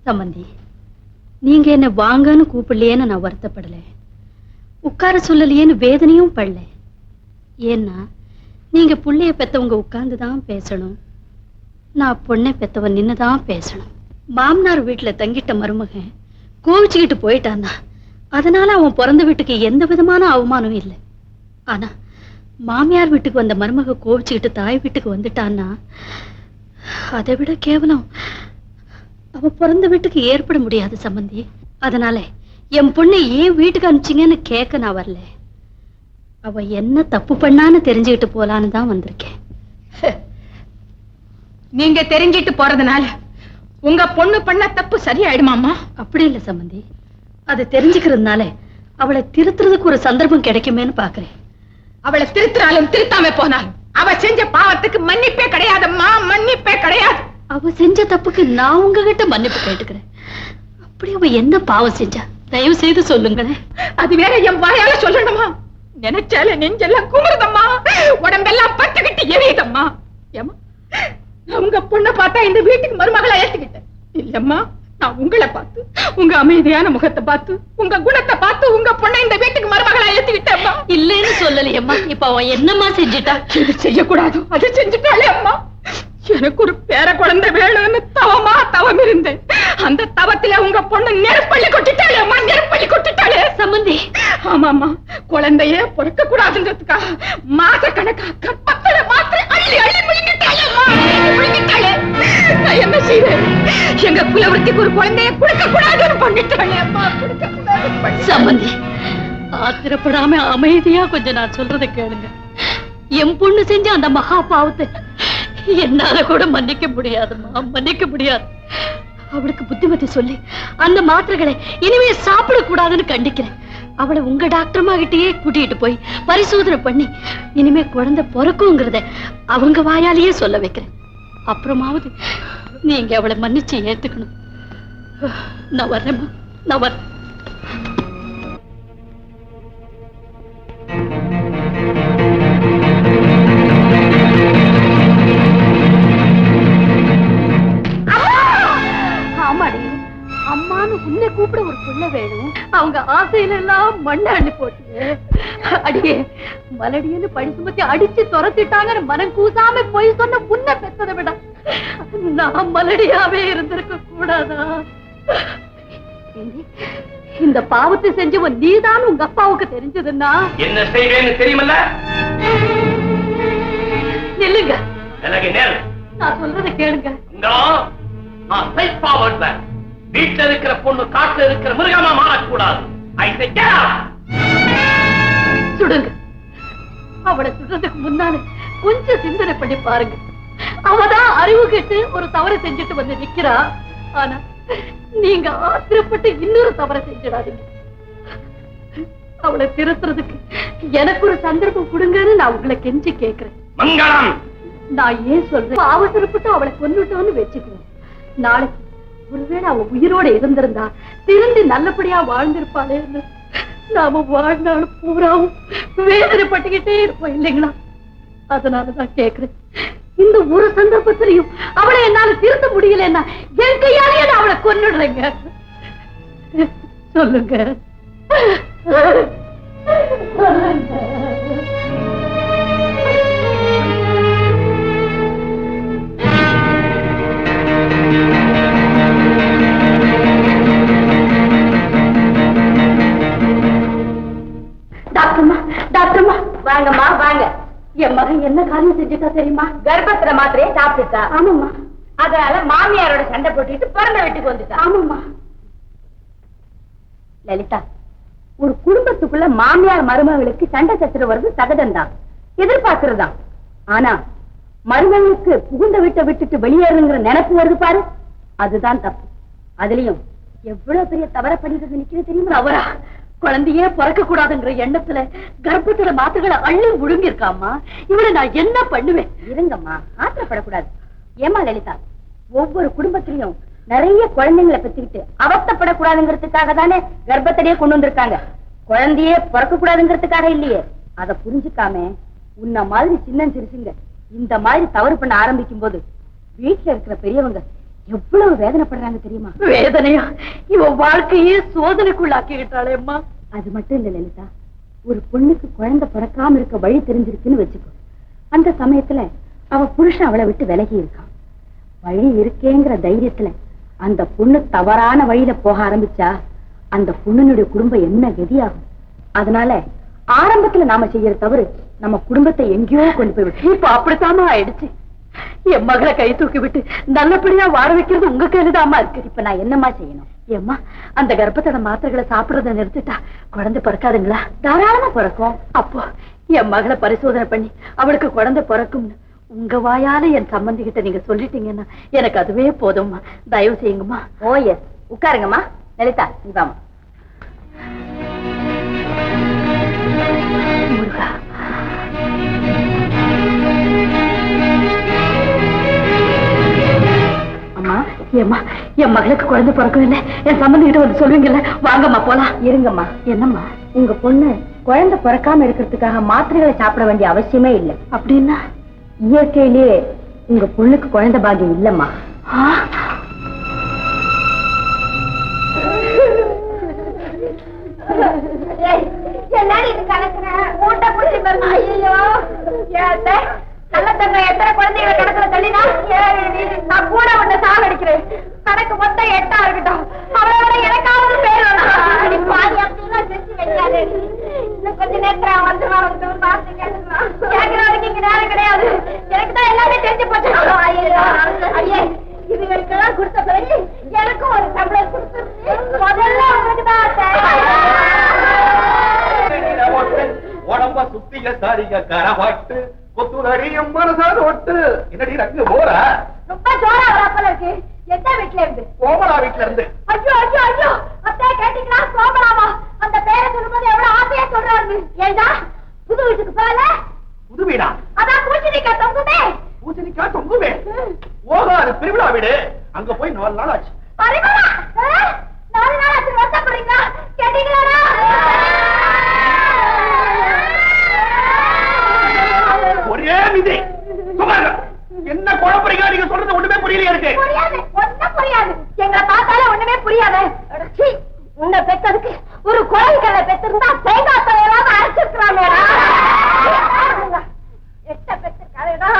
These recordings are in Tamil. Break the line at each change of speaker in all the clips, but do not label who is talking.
சம்பந்தி, நீங்க என்ன வாங்கன்னு கூப்பிடலையேன்னு நான் வருத்தப்படல, உட்கார சொல்லலையேன்னு வேதனையும் படல. ஏன்னா நீங்க புள்ளைய பெத்தவங்க உட்கார்ந்துதான் பேசணும், நான் பொண்ணை பெத்தவன் நின்னுதான் பேசணும். மாமனார் வீட்டுல தங்கிட்ட மருமகன் கோவிச்சுக்கிட்டு போயிட்டான்னா அதனால அவன் பிறந்த வீட்டுக்கு எந்த விதமான அவமானம் இல்லை. ஆனா மாமியார் வீட்டுக்கு வந்த மருமக கோவிச்சுக்கிட்டு தாய் வீட்டுக்கு வந்துட்டான்னா அதை விட கேவலம் அவ பிறந்த வீட்டுக்கு ஏற்பட முடியாது சம்பந்தி. அதனால என் பொண்ணை ஏன் வீட்டுக்கு அனுப்பிச்சிங்கன்னு கேட்க நான் வரல, அவ என்ன தப்பு பண்ணான்னு தெரிஞ்சுக்கிட்டு போலான்னு தான் வந்திருக்கேன்.
நீங்க தெரிஞ்சிட்டு போறதுனால உங்க பொண்ணு பண்ண தப்பு சரியாயிடுமாமா?
அப்படி இல்லை சம்பந்தி, அது தெரிஞ்சுக்கிறதுனால அவளை திருத்துறதுக்கு ஒரு சந்தர்ப்பம் கிடைக்குமேன்னு பாக்குறேன்.
அவளை திருத்தினாலும் திருத்தாம போனாலும் அவ செஞ்ச பாவத்துக்கு மன்னிப்பே கிடையாதம்மா, மன்னிப்பே கிடையாது.
அவ செஞ்ச தப்புக்கு நான் உங்ககிட்ட மன்னிப்பு கேட்டுக்கிறேன். அப்படி அவ என்ன பாவம் செஞ்சா தயவு செய்து சொல்லுங்களேன்.
அது வேற என் வாயால சொல்லணுமா? நினைச்சால நெஞ்செல்லாம் குமுறுதம்மா, உடம்பெல்லாம் பட்டுக்கிட்டு எரியுதம்மா. ஏமா உங்க பொண்ணை பார்த்தா இந்த வீட்டுக்கு மருமகளா ஏத்துக்கிட்டேன் இல்லம்மா, நான் உங்களை பார்த்து உங்க அமைதியான முகத்தை பார்த்து உங்க குணத்தை பார்த்து உங்க பொண்ணை இந்த வீட்டுக்கு மருமகளா ஏத்துக்கிட்டேம்மா.
இல்லைன்னு சொல்லலையம்மா, இப்ப அவன் என்னம்மா செஞ்சுட்டா?
இது செய்யக்கூடாது, அது செஞ்சுட்டாளே அம்மா. எனக்கு ஒரு பேர குழந்தை வேணும்னு தவமா தவம் இருந்தேன். அந்த தவத்தில உங்க பொண்ணு நெருப்பள்ளி கொட்டிட்டாளே அம்மா, நெருப்பள்ளி கொட்டிட்டாளே.
சம்பந்தி,
ஆமாமா, குழந்தையே பொறுக்க கூடாதுன்றதுக்காக மாச கணக்கா கற்பத்துல மாத்திரை அள்ளி அள்ளி முழுங்கிட்டாளே அம்மா, முழுங்கிட்டாளே. நான் என்ன செய்வேன்? எங்க குலவருத்திக்கு ஒரு குழந்தைய கொடுக்க கூடாதுன்னு பண்ணிட்டாளே அம்மா, கொடுக்க கூடாது.
சம்பந்தி, ஆத்திரப்படாம அமைதியா கொஞ்சம் நான் சொல்றதை கேளுங்க. என் பொண்ணு செஞ்ச அந்த மகா பாவத்தை என்னால கூட மன்னிக்க முடியாதுமா, மன்னிக்க முடியாது. அவளுக்கு புத்திமதி சொல்லி அந்த மாத்திரைகளை இனிமே சாப்பிட கூடாதுன்னு கண்டிக்கிறேன். அவளை உங்க டாக்டர்மா கிட்டயே கூட்டிட்டு போய் பரிசோதனை பண்ணி இனிமே குழந்தை பிறக்குங்கிறத அவங்க வாயாலேயே சொல்ல வைக்கிறேன். அப்புறமாவது நீங்க அவளை மன்னிச்சு ஏத்துக்கணும். நான் வர்றேம்மா, நான் வர்றேன். அம்மானு உன்னை கூப்பிட ஒரு புள்ள வேணும், அவங்க ஆசையில எல்லாம் மண்ணை அள்ளி போட்டு அடியே மலடியன்னு படி சுமத்தி அடிச்சு துரத்திட்டாங்கன்னு மனம் கூசாம போய் சொன்ன புண்ணை பெற்றதை விட நான் மலடியாவே இருந்திருக்க கூடாதா? இந்த பாவத்தை செஞ்சவன் நீதான் உங்க அப்பாவுக்கு தெரிஞ்சதுன்னா
என்ன செய்வேன்னு தெரியுமல்ல?
நில்லுங்க,
நான்
சொல்றதை கேளுங்க.
வீட்டுல இருக்கிற பொண்ணு காட்டுல இருக்கிற மிருகமா மாறக்கூடாது.
சுடுங்க. அவளை சுடுறதுக்கு முன்னால கொஞ்சம் சிந்தனை பண்ணி பாருங்க. அவதான் அறிவு கேட்டு ஒரு தவறை செஞ்சுட்டு வந்து நிக்கிறா. ஆனா நீங்க ஆத்திரப்பட்டு இன்னொரு தவறை செஞ்சிடாதீங்க. அவளை திருத்துறதுக்கு எனக்கு ஒரு சந்தர்ப்பம் கொடுங்கன்னு நான் உங்களை கெஞ்சி கேட்கிறேன்.
மங்களம்,
நான் ஏன் சொல்றேன், அவசரப்பட்டு அவளை கொன்னுட்டோன்னு வச்சுக்குவேன். நாளைக்கு ஒருவேளை அவ உயிரோட இருந்திருந்தா திருந்தி நல்லபடியா வாழ்ந்திருப்பாளேன்னு நாம வாழ்நாளும் பூராவும் வேதனைப்பட்டுக்கிட்டே இருப்போம் இல்லைங்களா? அதனாலதான் கேக்குறேன், இந்த ஒரு சந்தர்ப்பத்திலையும் அவளை என்னால திருத்த முடியலன்னா என் கையாலேயே நான் அவளை கொன்னுடுறேங்க. சொல்லுங்க, டாக்டர்மா, டாக்டர்மா வாங்கம்மா வாங்க. என் மகன் என்ன காரியம் செஞ்சுட்டா தெரியுமா?
கர்ப்பத்துல மாத்திரையே சாப்பிட்டுட்டா.
ஆமாம்மா.
அதனால மாமியாரோட சண்டை போட்டுட்டு பிறந்த வீட்டுக்கு வந்துட்டா.
ஆமாம்மா.
லலிதா, ஒரு குடும்பத்துக்குள்ள மாமியார் மருமகளுக்கு சண்டை சச்சரவு வருது சகஜம்தான், எதிர்பார்க்கிறதுதான். ஆனா மருமகளுக்கு புகுந்த வீட்டை விட்டுட்டு வெளியேறுங்கிற நினைப்பு வருது பாரு, அதுதான் தப்பு. அதுலயும் எவ்வளவு பெரிய தவற பண்ணிட்டு நிக்கிறது தெரியுமா?
அவரா குழந்தையே பிறக்க கூடாதுங்கிற எண்ணத்துல கர்ப்பத்துல மாத்துகளை அள்ளி முழுங்கிருக்காமா. இவளை நான் என்ன பண்ணுவேன்?
இருங்கம்மா, ஆத்திரப்படக்கூடாது. ஏமா லலிதா, ஒவ்வொரு குடும்பத்திலையும் நிறைய குழந்தைங்களை பெற்றுக்கிட்டு அவஸ்தைப்படக்கூடாதுங்கிறதுக்காக தானே கர்ப்பத்திலேயே கொண்டு வந்திருக்காங்க. குழந்தையே பிறக்க கூடாதுங்கிறதுக்காக இல்லையே. அதை புரிஞ்சுக்காம உன்ன மாதிரி சின்ன சிறுசுங்க இந்த மாதிரி தவறு பண்ண ஆரம்பிக்கும் போது வீட்டுல இருக்கிற பெரியவங்க
எவ்வளவு வேதனைப்படுறாங்க தெரியுமா?
வேதனையா? இவன் வாழ்க்கையே சோதனைக்குள்ளாக்கிக்கிட்டாளே அம்மா.
அது மட்டும் இல்ல லலிதா, ஒரு பொண்ணுக்கு குழந்தை பிறக்காம இருக்க வழி தெரிஞ்சிருக்குன்னு வச்சுக்கோ. அந்த சமயத்துல அவ புருஷன் அவளை விட்டு விலகி இருக்கான். வழி இருக்கேங்கிற தைரியத்துல அந்த பொண்ணு தவறான வழியில போக ஆரம்பிச்சா அந்த பொண்ணுனுடைய குடும்பம் என்ன கதியாகும்? அதனால ஆரம்பத்துல நாம செய்யற தவறு நம்ம குடும்பத்தை எங்கேயோ கொண்டு போய் விட்டு.
இப்ப அப்படித்தாமா ஆயிடுச்சு. என் மகளை கை தூக்கி விட்டு நல்லபடியா வாழ வைக்கிறது உங்க கையில்தாம்மா இருக்கு.
இப்ப நான் என்னம்மா செய்யணும்?
ஏம்மா, அந்த கர்ப்பத்தோட மாத்திரைகளை சாப்பிடுறத நிறுத்திட்டா குழந்தை பிறக்காதுங்களா?
தாராளமா பிறக்கும்.
அப்போ என் மகளை பரிசோதனை பண்ணி அவளுக்கு குழந்தை பிறக்கும்னு உங்க வாயால என் சம்பந்தி கிட்ட நீங்க சொல்லிட்டீங்கன்னா எனக்கு அதுவே போதும்மா. தயவு செய்யுங்கம்மா.
ஓ எஸ், உட்காருங்கம்மா. லலிதா, நீ வாமா.
முருகா,
அம்மா,
ஏம்மா, என் மகளுக்கு குழந்தை பிறக்கும் இல்லை, என் சம்பந்தி கிட்ட வந்து சொல்லுவீங்கல்ல? வாங்கம்மா போலாம்.
இருங்கம்மா.
என்னம்மா?
உங்க பொண்ணு குழந்தை பிறக்காம இருக்கிறதுக்காக மாத்திரைகளை சாப்பிட வேண்டிய அவசியமே இல்லை.
அப்படின்னா
இயற்கையிலேயே உங்க பொண்ணுக்கு குழந்தை பாக்கியம் இல்லம்மா.
எல்லாரும் இது கணக்குற மூட்டை புடிச்சு பாருங்க. ஐயோ, நல்ல தங்க எத்தனை குழந்தைகளை கணக்குல தள்ளினா நான் கூட உன்னை சாக அடிக்கிறேன். கணக்கு மொத்தம் 8 இருக்கட்டும். அவளோட எனக்காவது பேர் பாதி அப்படிலாம் செஞ்சு வைக்காது. இன்னும் கொஞ்ச நேரத்துல வந்துருவான். வந்து ஒரு வார்த்தை கேட்கறதுக்கு இங்க நேரம் கிடையாது. எனக்கு தான் எல்லாமே தெரிஞ்சு போச்சு. ஐயோ ஐயே, இதுகளுக்கெல்லாம் கொடுத்த பிறகு எனக்கும் ஒரு சம்பளம் கொடுத்து முதல்ல உங்களுக்கு
உடம்ப சுத்திய சாரிக கரவாட்டு கொத்துனடியும் மனசாத ஒட்டு. என்னடி ரங்கு போற?
ரொம்ப ஜோரா வரப்பல இருக்கு. எந்த வீட்டுல இருந்து?
கோமலா வீட்டுல இருந்து.
ஐயோ ஐயோ ஐயோ, அத்தை கேட்டீங்களா? கோமலாமா? அந்த பேரை சொல்லும்போது எவ்வளவு ஆசையா சொல்றாரு. ஏண்டா புது வீட்டுக்கு போகல?
புது வீடா?
அதான் பூசணிக்கா தொங்குமே.
பூசணிக்கா தொங்குமே? ஓகோ, அது திருவிழா வீடு. அங்க போய் 4 நாள் ஆச்சு.
பரிமளா, 4 நாள் ஆச்சு. வருத்தப்படுறீங்களா? கேட்டீங்களா?
ஒரே விதி. என்ன குழப்பறீங்க? நீங்க சொல்றது ஒண்ணுமே புரியலையா இருக்கு?
புரியாது, ஒண்ணும் புரியாது. எங்களை பார்த்தாலே ஒண்ணுமே புரியாது. உன்னை பெற்றதுக்கு ஒரு கோழிக்கல்லை பெற்றிருந்தா தேங்காய் தலையெல்லாம் அரைச்சிருக்கிறாங்க. 8 பெற்றிருக்காருடா.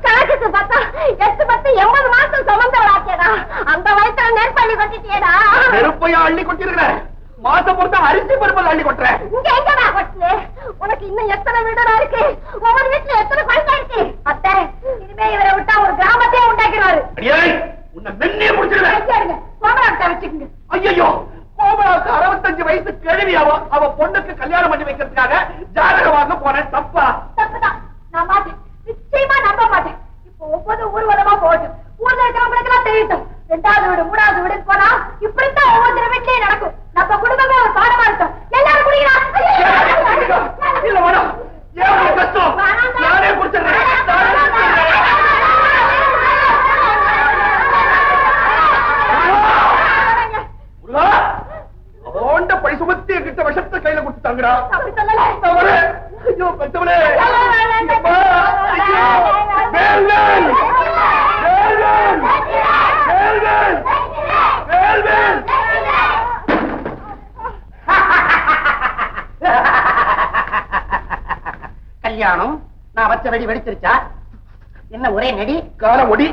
கணக்குக்கு பார்த்தா 8 10 80 மாசம் சுமந்தவளாச்சேடா. அந்த வயசுல நெருப்பள்ளி கொட்டிட்டியடா.
நெருப்பையா அள்ளி கொட்டிருக்கிறேன்? மாசம் பொறுத்த அரிசி பருப்பல் அள்ளி கொட்டுறேன்.
இங்க எங்கடா கொட்டு? உனக்கு இன்னும் எத்தனை வீடா இருக்கு? ஒவ்வொரு வீட்டுல எத்தனை குழந்தை இருக்கு? அத்தை, இனிமே இவரை விட்டா ஒரு கிராமத்தையே உண்டாக்கிடுவாரு.
உன்னை மென்னே முடிச்சிருவேன்.
கோமலாட்ட வச்சுக்கோங்க.
ஐயோ, கோமலாவுக்கு 65 வயசு கிழவியாவோ அவ பொண்ணுக்கு கல்யாணம் பண்ணி வைக்கிறதுக்காக ஜாதகம் வாங்க போனேன். தப்பா?
தப்புதான். நான் மாட்டேன், நிச்சயமா நம்ப மாட்டேன். இப்போ ஒவ்வொரு ஊர்வலமா போகட்டும். ஊர்ல இருக்கிறவங்களுக்கு எல்லாம் தெரியட்டும். 2வது வீடு 3வது வீடு போனா இப்படித்தான் ஒவ்வொரு வீட்லயும் நடக்கும். நம்ம குடும்பமே ஒரு பாடமா இருக்கும். எல்லாரும் குடிக்கலாம்.
இல்ல மேடம், ஏன் கஷ்டம்? நானே குடிச்சிடுறேன். அவன்ட பழி சுமத்தி கிட்ட விஷத்தை கையில கொடுத்துட்டாங்கடா.
அப்படி சொல்லல.
ஐயோ பெத்தவளே, வேல்வேல் வேல்வேல் வேல்வேல் வேல்வேல்.
கல்யாணம் நான் வச்ச வெடி வெடிச்சிருச்சா? என்ன ஒரே நெடி
கால ஒடி?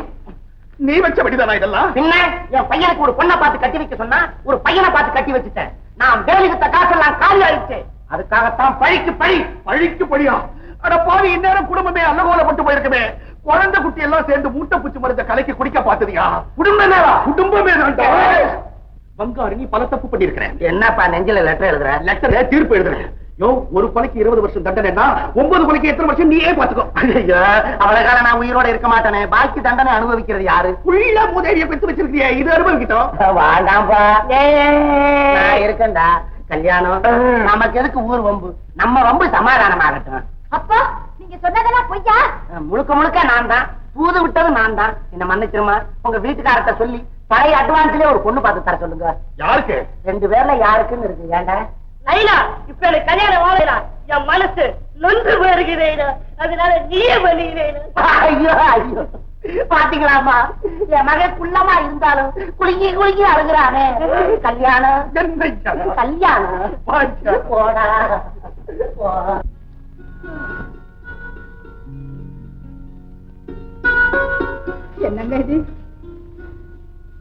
நீ வச்ச வெடிதானா இதெல்லாம்?
பின்ன என் பையனுக்கு ஒரு பொண்ணை பார்த்து கட்டி வைக்க சொன்னா ஒரு பையனை பார்த்து கட்டி வச்சுட்டேன். நான் வேலைக்கு காசெல்லாம் காலி ஆயிடுச்சு. அதுக்காகத்தான் பழிக்கு பழி.
பழிக்கு பழியா? அட பாவி, இந்நேரம் குடும்பமே அல்லகோலப்பட்டு போயிருக்குமே. குழந்தை குட்டி எல்லாம் சேர்ந்து மூட்டை பூச்சி மருந்த கலைக்கு குடிக்க பார்த்ததியா? குடும்பமே குடும்பமே வங்காரு, நீ பல தப்பு பண்ணிருக்கிறேன்.
என்னப்பா நெஞ்சில லெட்டர் எழுதுற?
லெட்டர் தீர்ப்பு எழுதுறேன். யோ, ஒரு கொலைக்கு 20 வருஷம் தண்டனைன்னா 9 கொலைக்கு எத்தனை வருஷம் நீயே பாத்துக்கோ.
ஐயோ, அவ்வளவு காலம் நான் உயிரோட இருக்க மாட்டேனே. பாக்கி தண்டனை அனுபவிக்கிறது யாரு?
புள்ள மூதேவிய பெத்து வச்சிருக்கிய, இது அனுபவிக்கிட்டோம்.
வாண்டாம்பா, நான் இருக்கேன்டா. கல்யாணம் நமக்கு எதுக்கு ஊர் வம்பு? நம்ம வம்பு சமாதானமாகட்டும்.
அப்போ நீங்க சொன்னதெல்லாம் பொய்யா?
முழுக்க முழுக்க நான் தான். பூது விட்டது நான் தான். என்ன மன்னிச்சிருமா. உங்க வீட்டுக்காரத்தை சொல்லி பழைய அட்வான்ஸ்லயே ஒரு பொண்ணு பார்த்து தர சொல்லுங்க.
யாருக்கு?
2 பேர்ல யாருக்குன்னு இருக்கு. ஏண்டா
லைலா, இப்ப எனக்கு கல்யாணம் ஆகலாம். என் மனசு நொந்து போயிருக்கிறேன். அதனால நீயே பண்ணிக்கிறேன்.
ஐயோ ஐயோ, பாத்தீங்களாமா என் மகன் குள்ளமா இருந்தாலும் குலுங்கி குலுங்கி அழுகிறானே. கல்யாணம் கல்யாணம் போடா போ.
என்னங்க இது?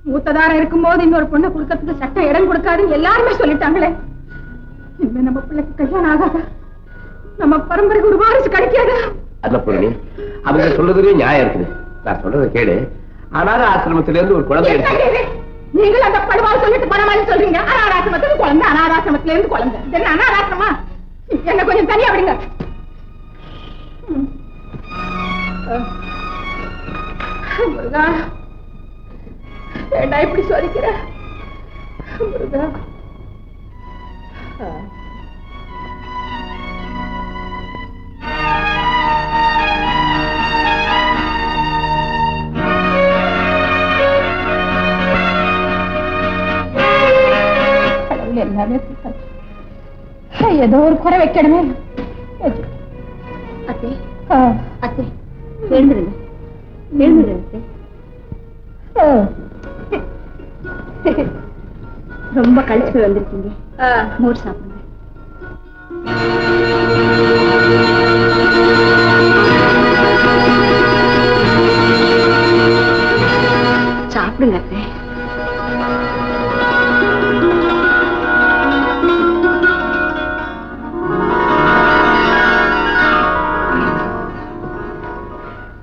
மூத்ததாரம் இருக்கும்போது இன்னொரு பொண்ணை குடுக்கறதுக்கு சட்டம் இடம் கொடுக்காதுன்னு எல்லாருமே சொல்லிட்டாங்களே. இனிமே நம்ம பிள்ளைக்கு கல்யாணம் ஆகாதா? நம்ம பரம்பரைக்கு ஒரு வாரிசு கிடைக்காதா?
அல்ல பொருளி, அவங்க சொல்றதுலயே நியாயம் இருக்குது. நான் சொல்றதை கேளு. அனாத ஆசிரமத்தில இருந்து ஒரு குழந்தை எடுத்து
நீங்கள் அந்த படுவாள் சொல்லிட்டு பரவாயில்ல சொல்றீங்க. அனாதாசிரமத்துக்கு குழந்தை, அனாதாசிரமத்துல இருந்து குழந்தை. என்ன அனாதாசிரமா? என்ன கொஞ்சம் தனியா விடுங்க. முருகா, ஏண்டா இப்படி சோதிக்கிற? முருகா, எல்லாமே ஏதோ ஒரு குறை வைக்கணுமே.
அத்தை அத்தை எழுந்துருங்க, எழுந்துருங்க. ரொம்ப கழிச்சு வந்திருக்கீங்க, மோர் சாப்பிடுங்க. சாப்பிடுங்க அத்தை.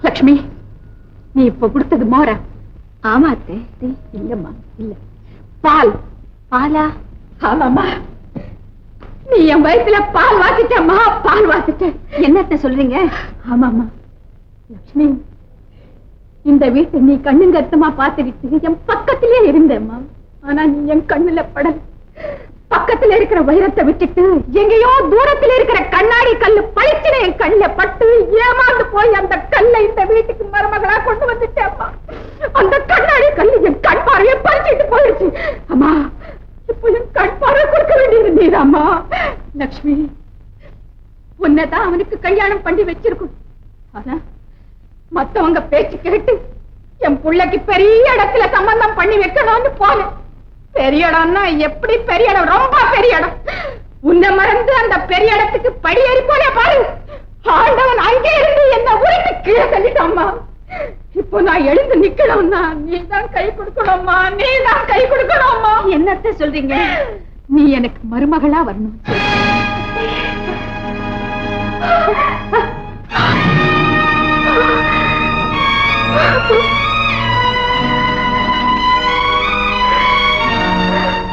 லட்சுமி, நீ இப்ப கொடுத்தது மோரா?
ஆமா அத்தை.
இல்லம்மா, இல்ல, பால்.
பாலா?
ஆமாம்மா, நீ என் வயிற்றுல பால் வாத்திட்டம்மா, பால் வாத்திட்ட.
என்னத்த சொல்றீங்க?
ஆமாம்மா லட்சுமி, இந்த வீட்டை நீ கண்ணுங்க அர்த்தமா பார்த்துக்கிட்டு என் பக்கத்திலே இருந்தேம்மா. ஆனா நீ என் கண்ணுல படல. பக்கத்துல இருக்கிற வைரத்தை விட்டுட்டு எங்கேயோ தூரத்துல இருக்கிற கண்ணாடி கல்லு பழிச்சுன என் கண்ணுல பட்டு ஏமாந்து போய் அந்த கல்லை இந்த வீட்டுக்கு மருமகளா கொண்டு வந்துட்டேம்மா. அந்த கண்ணாடி கல்லு என் கண் பார்வையை பறிச்சுட்டு போயிடுச்சு. அம்மா, இப்போ என் கண் பார்வை கொடுக்க வேண்டியது நீதாம்மா. லட்சுமி, உன்னைதான் அவனுக்கு கல்யாணம் பண்ணி வச்சிருக்கும். ஆனா மத்தவங்க பேச்சு கேட்டு என் பிள்ளைக்கு பெரிய இடத்துல சம்பந்தம் பண்ணி வைக்கணும்னு போனேன். பெரிய இடம்னா எப்படி பெரிய இடம்? ரொம்ப பெரிய இடம். உன்னை மறந்து அந்த பெரிய இடத்துக்கு படியேறி போனே பாரு. ஆண்டவன் அங்கே இருந்து என்ன உரிமை கீழே தள்ளிட்டாம்மா. இப்போ நான் எழுந்து நிக்கணும்னா நீதான் கை கொடுக்கணும்மா, நீதான் கை கொடுக்கணும்மா.
என்னத்த சொல்றீங்க?
நீ எனக்கு மருமகளா வரணும்.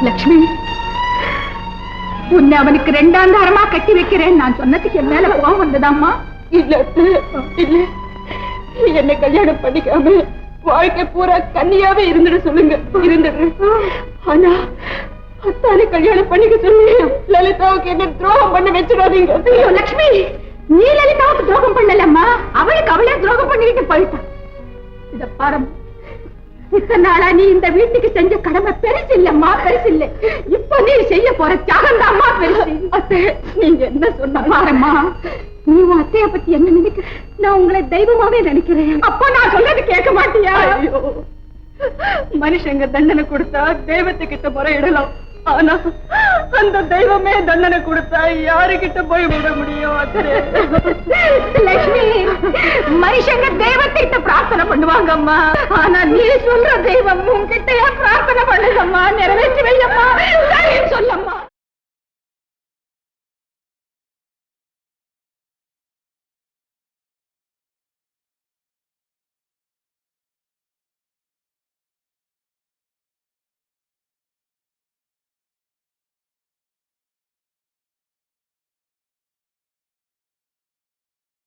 லட்சுமி, உன்னை அவனுக்கு 2ஆம் தாரமா கட்டி வைக்கிறேன் நான் சொன்னதுக்கு என் மேல கோவம் வந்ததாம்மா? இல்ல இல்ல, என்னை கல்யாணம் பண்ணிக்காம வாழ்க்கை பூரா கன்னியாவே இருந்துட சொல்லுங்க. இருந்துடு. ஆனா அத்தாலே கல்யாணம் பண்ணிக்க சொல்லி லலிதாவுக்கு என்ன துரோகம் பண்ண வச்சிடாதீங்க. லட்சுமி, நீ லலிதாவுக்கு துரோகம் பண்ணலம்மா, அவளுக்கு அவளே துரோகம் பண்ணிக்கிட்டு போயிட்டான். இத பாரம், இத்தனை நாளா நீ இந்த வீட்டுக்கு செஞ்ச கடமை பெருசு இல்லம்மா, பெருசு இல்ல. இப்ப நீ செய்ய போற தியாகம்தாம்மா பெருசு. அத்தை, நீங்க என்ன சொன்ன பாரும்மா. நீ உன் அத்தைய பத்தி என்ன நினைக்கிற?
நான் உங்களை தெய்வமாவே நினைக்கிறேன்.
அப்ப நான் சொல்றது கேட்க மாட்டியா? மனுஷங்க தண்டனை கொடுத்தா தெய்வத்துக்கிட்ட முறையிடலாம். ஆனா அந்த தெய்வமே தண்டனை கொடுத்தா யாருகிட்ட போய் விட முடியும்? லட்சுமி, மனுஷங்க தெய்வத்திட்ட பிரார்த்தனை பண்ணுவாங்க அம்மா. ஆனா நீ சொல்ற தெய்வம் உன்கிட்டயா பிரார்த்தனை பண்ணுதம்மா. நிறைவேற்றி வையம்மா, சொல்லம்மா.